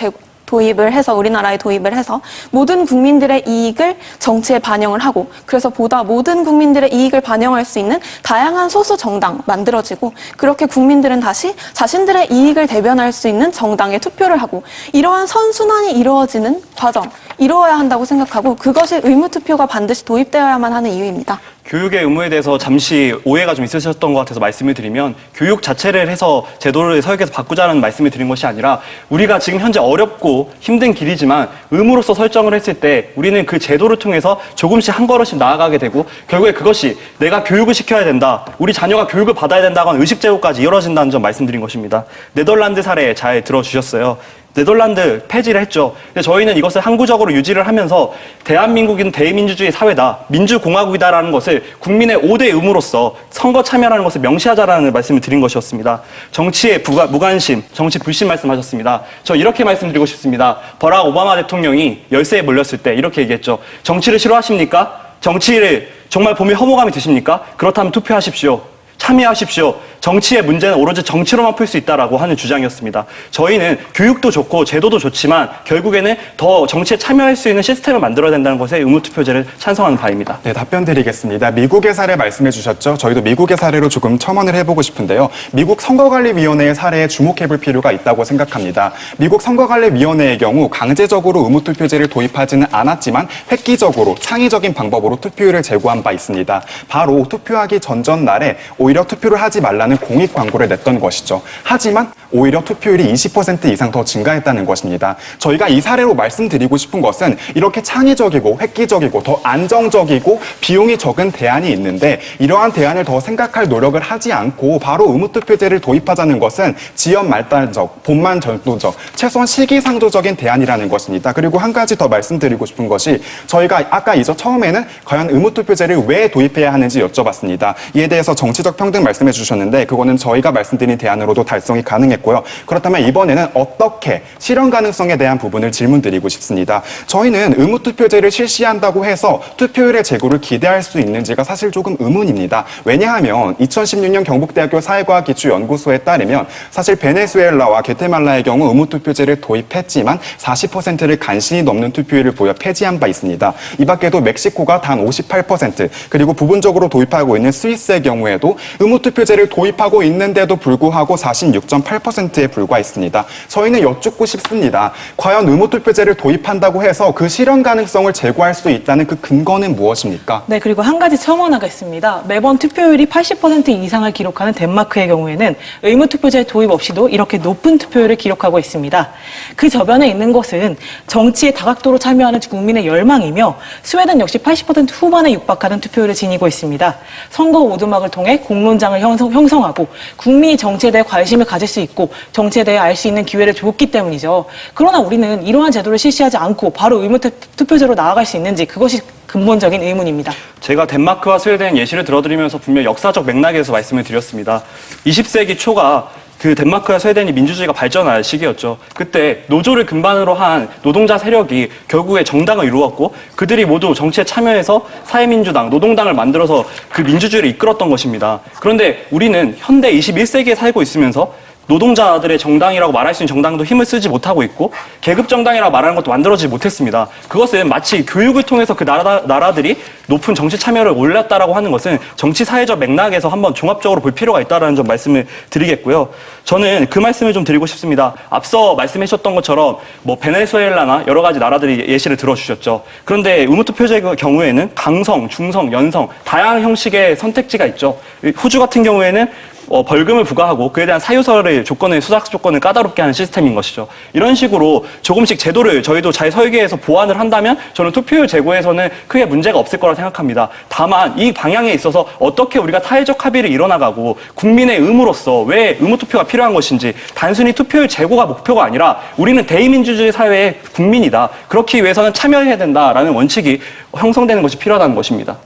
우리나라에 도입을 해서 모든 국민들의 이익을 정치에 반영을 하고 그래서 보다 모든 국민들의 이익을 반영할 수 있는 다양한 소수 정당 만들어지고 그렇게 국민들은 다시 자신들의 이익을 대변할 수 있는 정당에 투표를 하고 이러한 선순환이 이루어지는 과정 이루어야 한다고 생각하고 그것이 의무투표가 반드시 도입되어야만 하는 이유입니다. 교육의 의무에 대해서 잠시 오해가 좀 있으셨던 것 같아서 말씀을 드리면 교육 자체를 해서 제도를 설계해서 바꾸자는 말씀을 드린 것이 아니라 우리가 지금 현재 어렵고 힘든 길이지만 의무로서 설정을 했을 때 우리는 그 제도를 통해서 조금씩 한 걸음씩 나아가게 되고 결국에 그것이 내가 교육을 시켜야 된다. 우리 자녀가 교육을 받아야 된다고 하는 의식제도까지 이루어진다는 점 말씀드린 것입니다. 네덜란드 사례 잘 들어주셨어요. 네덜란드 폐지를 했죠. 근데 저희는 이것을 항구적으로 유지를 하면서 대한민국은 대의민주주의 사회다, 민주공화국이다라는 것을 국민의 5대 의무로서 선거 참여라는 것을 명시하자라는 말씀을 드린 것이었습니다. 정치에 무관심, 정치 불신 말씀하셨습니다. 저 이렇게 말씀드리고 싶습니다. 버락 오바마 대통령이 열세에 몰렸을 때 이렇게 얘기했죠. 정치를 싫어하십니까? 정치를 정말 보면 혐오감이 드십니까? 그렇다면 투표하십시오. 참여하십시오. 정치의 문제는 오로지 정치로만 풀 수 있다라고 하는 주장이었습니다. 저희는 교육도 좋고 제도도 좋지만 결국에는 더 정치에 참여할 수 있는 시스템을 만들어야 된다는 것에 의무투표제를 찬성하는 바입니다. 네, 답변 드리겠습니다. 미국의 사례 말씀해 주셨죠. 저희도 미국의 사례로 조금 첨언을 해보고 싶은데요. 미국 선거관리위원회의 사례에 주목해볼 필요가 있다고 생각합니다. 미국 선거관리위원회의 경우 강제적으로 의무투표제를 도입하지는 않았지만 획기적으로 창의적인 방법으로 투표율을 제고한 바 있습니다. 바로 투표하기 전날에 오히려 투표를 하지 말라는 공익 광고를 냈던 것이죠. 하지만 오히려 투표율이 20% 이상 더 증가했다는 것입니다. 저희가 이 사례로 말씀드리고 싶은 것은 이렇게 창의적이고 획기적이고 더 안정적이고 비용이 적은 대안이 있는데 이러한 대안을 더 생각할 노력을 하지 않고 바로 의무투표제를 도입하자는 것은 지연 말단적, 본만 전도적, 최소한 시기상조적인 대안이라는 것입니다. 그리고 한 가지 더 말씀드리고 싶은 것이 저희가 아까 처음에는 과연 의무투표제를 왜 도입해야 하는지 여쭤봤습니다. 이에 대해서 정치적 평등 말씀해 주셨는데 그거는 저희가 말씀드린 대안으로도 달성이 가능했고요. 그렇다면 이번에는 어떻게 실현 가능성에 대한 부분을 질문드리고 싶습니다. 저희는 의무투표제를 실시한다고 해서 투표율의 제고를 기대할 수 있는지가 사실 조금 의문입니다. 왜냐하면 2016년 경북대학교 사회과학기초연구소에 따르면 사실 베네수엘라와 게테말라의 경우 의무투표제를 도입했지만 40%를 간신히 넘는 투표율을 보여 폐지한 바 있습니다. 이 밖에도 멕시코가 단 58%, 그리고 부분적으로 도입하고 있는 스위스의 경우에도 의무투표제를 도입하고 있는데도 불구하고 46.8%에 불과했습니다. 저희는 여쭙고 싶습니다. 과연 의무투표제를 도입한다고 해서 그 실현 가능성을 제고할 수 있다는 그 근거는 무엇입니까? 네, 그리고 한 가지 첨언하겠습니다. 매번 투표율이 80% 이상을 기록하는 덴마크의 경우에는 의무투표제 도입 없이도 이렇게 높은 투표율을 기록하고 있습니다. 그 저변에 있는 것은 정치에 다각도로 참여하는 국민의 열망이며 스웨덴 역시 80% 후반에 육박하는 투표율을 지니고 있습니다. 선거 오두막을 통해 공론장을 형성하고 국민이 정치에 대해 관심을 가질 수 있고 정치에 대해 알 수 있는 기회를 줬기 때문이죠. 그러나 우리는 이러한 제도를 실시하지 않고 바로 의무투표제로 나아갈 수 있는지 그것이 근본적인 의문입니다. 제가 덴마크와 스웨덴 예시를 들어드리면서 분명 역사적 맥락에서 말씀을 드렸습니다. 20세기 초가 그 덴마크와 스웨덴이 민주주의가 발전할 시기였죠. 그때 노조를 근반으로 한 노동자 세력이 결국에 정당을 이루었고 그들이 모두 정치에 참여해서 사회민주당, 노동당을 만들어서 그 민주주의를 이끌었던 것입니다. 그런데 우리는 현대 21세기에 살고 있으면서 노동자들의 정당이라고 말할 수 있는 정당도 힘을 쓰지 못하고 있고 계급 정당이라고 말하는 것도 만들어지지 못했습니다. 그것은 마치 교육을 통해서 그 나라들이 높은 정치 참여를 올렸다라고 하는 것은 정치 사회적 맥락에서 한번 종합적으로 볼 필요가 있다라는 점 말씀을 드리겠고요. 저는 그 말씀을 좀 드리고 싶습니다. 앞서 말씀해 주셨던 것처럼 뭐 베네수엘라나 여러 가지 나라들이 예시를 들어주셨죠. 그런데 의무투표제의 경우에는 강성, 중성, 연성 다양한 형식의 선택지가 있죠. 호주 같은 경우에는 벌금을 부과하고 그에 대한 사유서를 수락 조건을 까다롭게 하는 시스템인 것이죠. 이런 식으로 조금씩 제도를 저희도 잘 설계해서 보완을 한다면 저는 투표율 제고에서는 크게 문제가 없을 거라 생각합니다. 다만 이 방향에 있어서 어떻게 우리가 사회적 합의를 이뤄나가고 국민의 의무로서 왜 의무투표가 필요한 것인지 단순히 투표율 제고가 목표가 아니라 우리는 대의민주주의 사회의 국민이다. 그렇기 위해서는 참여해야 된다라는 원칙이 형성되는 것이 필요하다는 것입니다.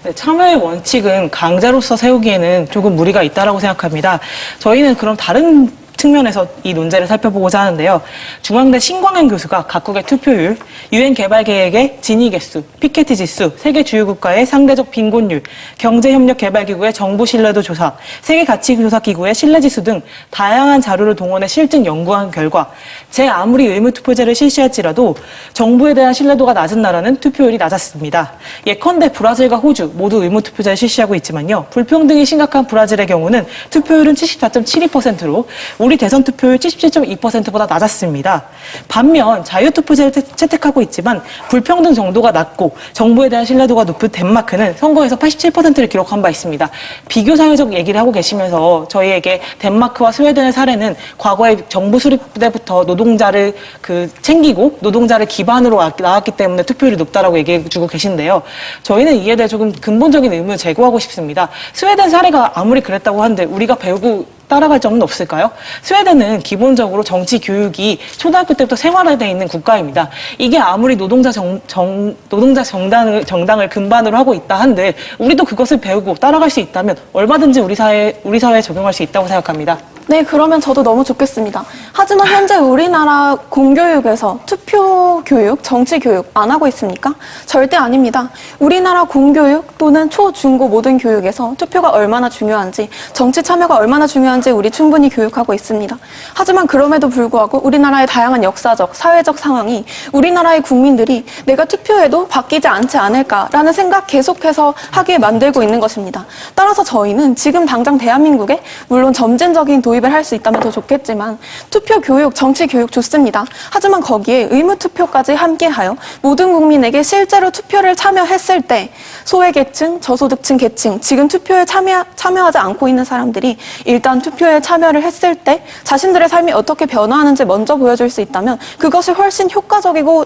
네, 참여의 원칙은 강제로서 세우기에는 조금 무리가 있다고 생각합니다. 저희는 그럼 다른 측면에서 이 논제를 살펴보고자 하는데요. 중앙대 신광현 교수가 각국의 투표율, 유엔 개발 계획의 진위 개수, 피케티 지수, 세계 주요 국가의 상대적 빈곤율, 경제협력개발기구의 정부 신뢰도 조사, 세계가치조사기구의 신뢰지수 등 다양한 자료를 동원해 실증 연구한 결과 제 아무리 의무투표제를 실시할지라도 정부에 대한 신뢰도가 낮은 나라는 투표율이 낮았습니다. 예컨대 브라질과 호주 모두 의무투표제를 실시하고 있지만요. 불평등이 심각한 브라질의 경우는 투표율은 74.72%로 우리 우리 대선 투표율 77.2%보다 낮았습니다. 반면 자유투표제를 채택하고 있지만 불평등 정도가 낮고 정부에 대한 신뢰도가 높은 덴마크는 선거에서 87%를 기록한 바 있습니다. 비교 사회적 얘기를 하고 계시면서 저희에게 덴마크와 스웨덴의 사례는 과거에 정부 수립 때부터 노동자를 챙기고 노동자를 기반으로 나왔기 때문에 투표율이 높다라고 얘기해 주고 계신데요. 저희는 이에 대해 조금 근본적인 의문을 제기하고 싶습니다. 스웨덴 사례가 아무리 그랬다고 하는데 우리가 배우고 따라갈 점은 없을까요? 스웨덴은 기본적으로 정치 교육이 초등학교 때부터 생활화되어 있는 국가입니다. 이게 아무리 노동자 정당을 근반으로 하고 있다 한들 우리도 그것을 배우고 따라갈 수 있다면 얼마든지 우리 사회에 적용할 수 있다고 생각합니다. 네, 그러면 저도 너무 좋겠습니다. 하지만 현재 우리나라 공교육에서 투표 교육, 정치 교육 안 하고 있습니까? 절대 아닙니다. 우리나라 공교육 또는 초, 중, 고 모든 교육에서 투표가 얼마나 중요한지, 정치 참여가 얼마나 중요한지 우리 충분히 교육하고 있습니다. 하지만 그럼에도 불구하고 우리나라의 다양한 역사적, 사회적 상황이 우리나라의 국민들이 내가 투표해도 바뀌지 않지 않을까라는 생각 계속해서 하게 만들고 있는 것입니다. 따라서 저희는 지금 당장 대한민국에 물론 점진적인 도입을 할 수 있다면 더 좋겠지만 투표 교육, 정치 교육 좋습니다. 하지만 거기에 의무 투표까지 함께하여 모든 국민에게 실제로 투표를 참여했을 때 소외계층, 저소득층 계층, 지금 투표에 참여하지 않고 있는 사람들이 일단 투표에 참여를 했을 때 자신들의 삶이 어떻게 변화하는지 먼저 보여줄 수 있다면 그것이 훨씬 효과적이고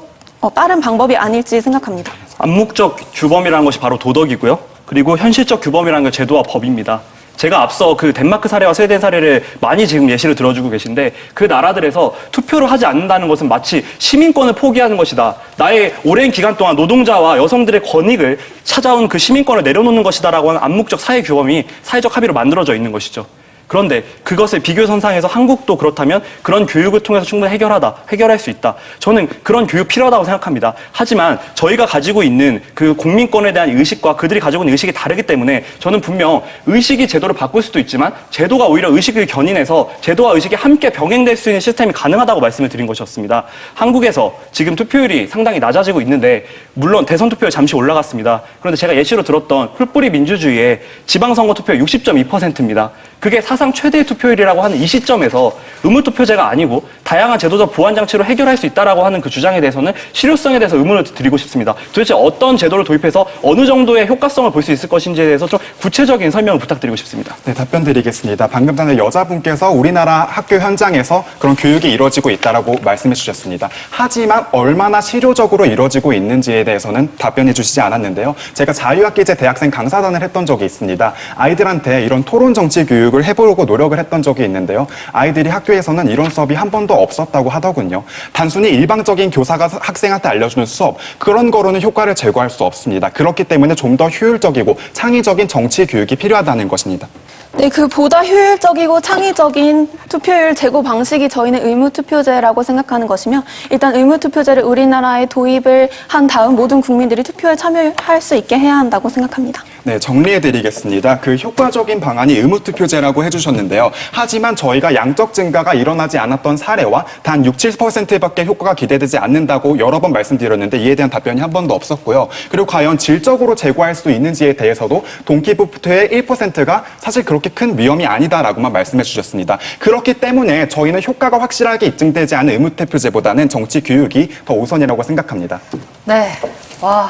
빠른 방법이 아닐지 생각합니다. 암묵적 규범이라는 것이 바로 도덕이고요. 그리고 현실적 규범이라는 게 제도와 법입니다. 제가 앞서 그 덴마크 사례와 스웨덴 사례를 많이 지금 예시를 들어주고 계신데 그 나라들에서 투표를 하지 않는다는 것은 마치 시민권을 포기하는 것이다. 나의 오랜 기간 동안 노동자와 여성들의 권익을 찾아온 그 시민권을 내려놓는 것이다라고 하는 암묵적 사회 규범이 사회적 합의로 만들어져 있는 것이죠. 그런데 그것을 비교선상에서 한국도 그렇다면 그런 교육을 통해서 충분히 해결할 수 있다. 저는 그런 교육 필요하다고 생각합니다. 하지만 저희가 가지고 있는 그 국민권에 대한 의식과 그들이 가지고 있는 의식이 다르기 때문에 저는 분명 의식이 제도를 바꿀 수도 있지만 제도가 오히려 의식을 견인해서 제도와 의식이 함께 병행될 수 있는 시스템이 가능하다고 말씀을 드린 것이었습니다. 한국에서 지금 투표율이 상당히 낮아지고 있는데 물론 대선 투표율 잠시 올라갔습니다. 그런데 제가 예시로 들었던 풀뿌리 민주주의의 지방선거 투표율 60.2%입니다. 그게 사상 최대의 투표율이라고 하는 이 시점에서 의무투표제가 아니고 다양한 제도적 보완 장치로 해결할 수 있다라고 하는 그 주장에 대해서는 실효성에 대해서 의문을 드리고 싶습니다. 도대체 어떤 제도를 도입해서 어느 정도의 효과성을 볼 수 있을 것인지에 대해서 좀 구체적인 설명을 부탁드리고 싶습니다. 네, 답변 드리겠습니다. 방금 전에 여자분께서 우리나라 학교 현장에서 그런 교육이 이루어지고 있다라고 말씀해 주셨습니다. 하지만 얼마나 실효적으로 이루어지고 있는지에 대해서는 답변해 주시지 않았는데요. 제가 자유학기제 대학생 강사단을 했던 적이 있습니다. 아이들한테 이런 토론 정치 교육을 해보려고 노력을 했던 적이 있는데요. 아이들이 학교에서는 이런 수업이 한 번도 없었다고 하더군요. 단순히 일방적인 교사가 학생한테 알려주는 수업, 그런 거로는 효과를 제거할 수 없습니다. 그렇기 때문에 좀 더 효율적이고 창의적인 정치 교육이 필요하다는 것입니다. 네, 그 보다 효율적이고 창의적인 투표율 제고 방식이 저희는 의무투표제라고 생각하는 것이며 일단 의무투표제를 우리나라에 도입을 한 다음 모든 국민들이 투표에 참여할 수 있게 해야 한다고 생각합니다. 네, 정리해드리겠습니다. 그 효과적인 방안이 의무투표제라고 해주셨는데요. 하지만 저희가 양적 증가가 일어나지 않았던 사례와 단 6~7%밖에 효과가 기대되지 않는다고 여러 번 말씀드렸는데 이에 대한 답변이 한 번도 없었고요. 그리고 과연 질적으로 제고할 수 있는지에 대해서도 동기부표의 1%가 사실 그렇게 큰 위험이 아니다라고만 말씀해 주셨습니다. 그렇기 때문에 저희는 효과가 확실하게 입증되지 않은 의무투표제보다는 정치 교육이 더 우선이라고 생각합니다. 네, 와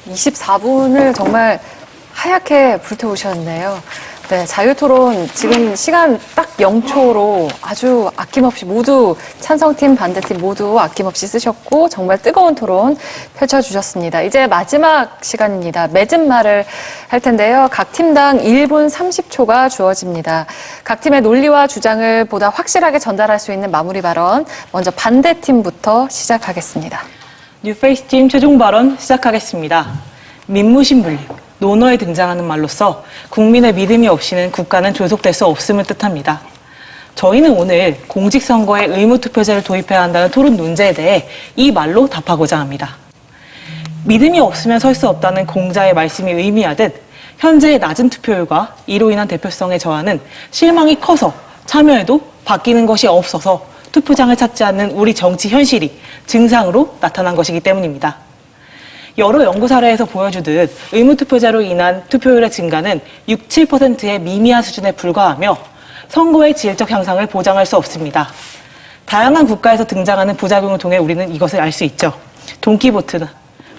24분을 정말 하얗게 불태우셨네요. 네, 자유토론 지금 시간 딱 0초로 아주 아낌없이 모두 찬성팀, 반대팀 모두 아낌없이 쓰셨고 정말 뜨거운 토론 펼쳐주셨습니다. 이제 마지막 시간입니다. 맺은 말을 할 텐데요. 각 팀당 1분 30초가 주어집니다. 각 팀의 논리와 주장을 보다 확실하게 전달할 수 있는 마무리 발언, 먼저 반대팀부터 시작하겠습니다. 뉴페이스 팀 최종 발언 시작하겠습니다. 민무신분리. 논어에 등장하는 말로써 국민의 믿음이 없이는 국가는 존속될 수 없음을 뜻합니다. 저희는 오늘 공직선거에 의무투표제를 도입해야 한다는 토론 논제에 대해 이 말로 답하고자 합니다. 믿음이 없으면 설 수 없다는 공자의 말씀이 의미하듯 현재의 낮은 투표율과 이로 인한 대표성의 저하는 실망이 커서 참여해도 바뀌는 것이 없어서 투표장을 찾지 않는 우리 정치 현실이 증상으로 나타난 것이기 때문입니다. 여러 연구 사례에서 보여주듯 의무투표제로 인한 투표율의 증가는 6~7%의 미미한 수준에 불과하며 선거의 질적 향상을 보장할 수 없습니다. 다양한 국가에서 등장하는 부작용을 통해 우리는 이것을 알 수 있죠. 돈키호테나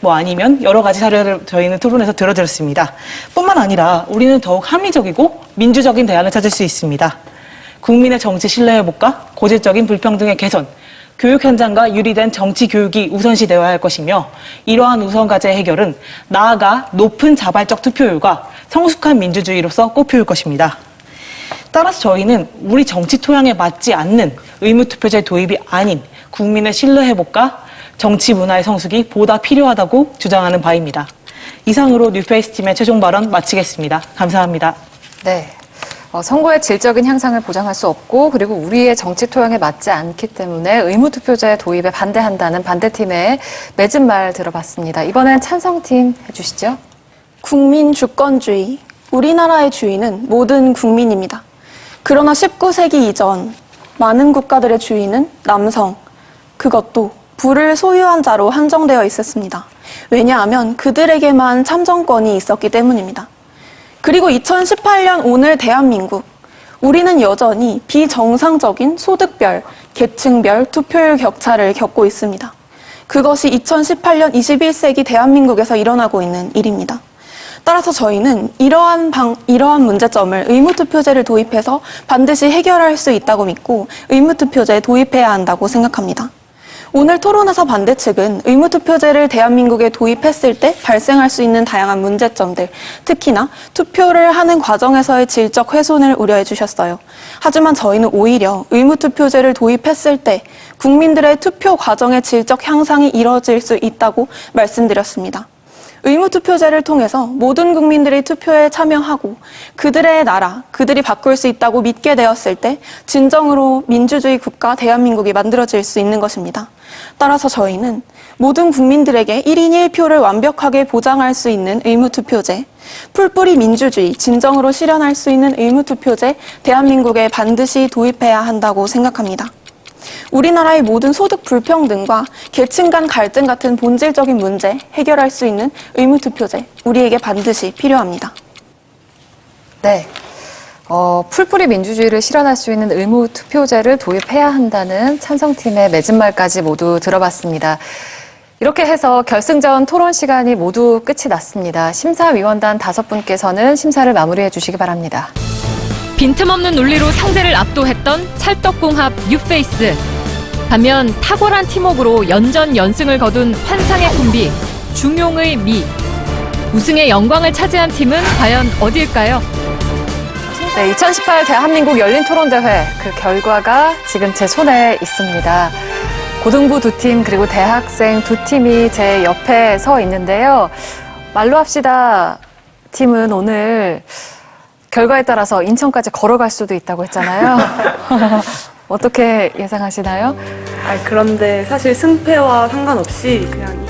아니면 여러 가지 사례를 저희는 토론에서 들어드렸습니다. 뿐만 아니라 우리는 더욱 합리적이고 민주적인 대안을 찾을 수 있습니다. 국민의 정치 신뢰 회복과 고질적인 불평등의 개선, 교육 현장과 유리된 정치 교육이 우선시되어야 할 것이며 이러한 우선 과제 해결은 나아가 높은 자발적 투표율과 성숙한 민주주의로서 꽃피울 것입니다. 따라서 저희는 우리 정치 토양에 맞지 않는 의무투표제 도입이 아닌 국민의 신뢰 회복과 정치 문화의 성숙이 보다 필요하다고 주장하는 바입니다. 이상으로 뉴페이스 팀의 최종 발언 마치겠습니다. 감사합니다. 네. 선거의 질적인 향상을 보장할 수 없고 그리고 우리의 정치 토양에 맞지 않기 때문에 의무투표제 도입에 반대한다는 반대팀의 맺은 말 들어봤습니다. 이번엔 찬성팀 해주시죠. 국민 주권주의. 우리나라의 주인은 모든 국민입니다. 그러나 19세기 이전 많은 국가들의 주인은 남성, 그것도 부를 소유한 자로 한정되어 있었습니다. 왜냐하면 그들에게만 참정권이 있었기 때문입니다. 그리고 2018년 오늘 대한민국, 우리는 여전히 비정상적인 소득별, 계층별 투표율 격차를 겪고 있습니다. 그것이 2018년 21세기 대한민국에서 일어나고 있는 일입니다. 따라서 저희는 이러한 문제점을 의무투표제를 도입해서 반드시 해결할 수 있다고 믿고 의무투표제에 도입해야 한다고 생각합니다. 오늘 토론에서 반대 측은 의무투표제를 대한민국에 도입했을 때 발생할 수 있는 다양한 문제점들, 특히나 투표를 하는 과정에서의 질적 훼손을 우려해 주셨어요. 하지만 저희는 오히려 의무투표제를 도입했을 때 국민들의 투표 과정의 질적 향상이 이뤄질 수 있다고 말씀드렸습니다. 의무투표제를 통해서 모든 국민들이 투표에 참여하고 그들의 나라, 그들이 바꿀 수 있다고 믿게 되었을 때 진정으로 민주주의 국가 대한민국이 만들어질 수 있는 것입니다. 따라서 저희는 모든 국민들에게 1인 1표를 완벽하게 보장할 수 있는 의무투표제, 풀뿌리 민주주의 진정으로 실현할 수 있는 의무투표제 대한민국에 반드시 도입해야 한다고 생각합니다. 우리나라의 모든 소득 불평등과 계층 간 갈등 같은 본질적인 문제 해결할 수 있는 의무투표제, 우리에게 반드시 필요합니다. 네. 풀뿌리 민주주의를 실현할 수 있는 의무투표제를 도입해야 한다는 찬성팀의 맺은 말까지 모두 들어봤습니다. 이렇게 해서 결승전 토론 시간이 모두 끝이 났습니다. 심사위원단 5분께서는 심사를 마무리해 주시기 바랍니다. 빈틈없는 논리로 상대를 압도했던 찰떡궁합 뉴페이스. 반면 탁월한 팀워크로 연전연승을 거둔 환상의 콤비 중용의 미. 우승의 영광을 차지한 팀은 과연 어디일까요? 네, 2018 대한민국 열린토론대회 그 결과가 지금 제 손에 있습니다. 고등부 2팀 그리고 대학생 2팀이 제 옆에 서 있는데요. 말로 합시다 팀은 오늘 결과에 따라서 인천까지 걸어갈 수도 있다고 했잖아요. 어떻게 예상하시나요? 그런데 사실 승패와 상관없이 그냥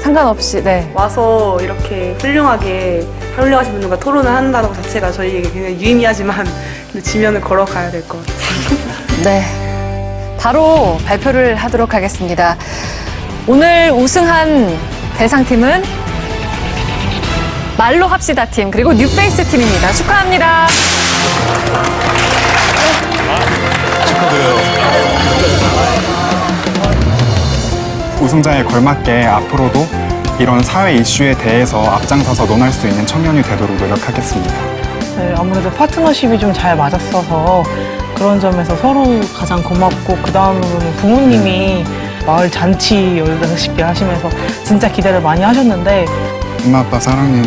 네. 와서 이렇게 훌륭하신 분들과 토론을 한다는 것 자체가 저희에게 굉장히 유의미하지만 근데 지면을 걸어가야 될 것 같아요. 네, 바로 발표를 하도록 하겠습니다. 오늘 우승한 대상팀은 말로 합시다 팀 그리고 뉴페이스 팀입니다. 축하합니다. 축하드려요. 우승자에 걸맞게 앞으로도 이런 사회 이슈에 대해서 앞장서서 논할 수 있는 청년이 되도록 노력하겠습니다. 네, 아무래도 파트너십이 좀 잘 맞았어서 그런 점에서 서로 가장 고맙고 그 다음으로는 부모님이 마을 잔치 15개 하시면서 진짜 기대를 많이 하셨는데 엄마 아빠 사랑해요.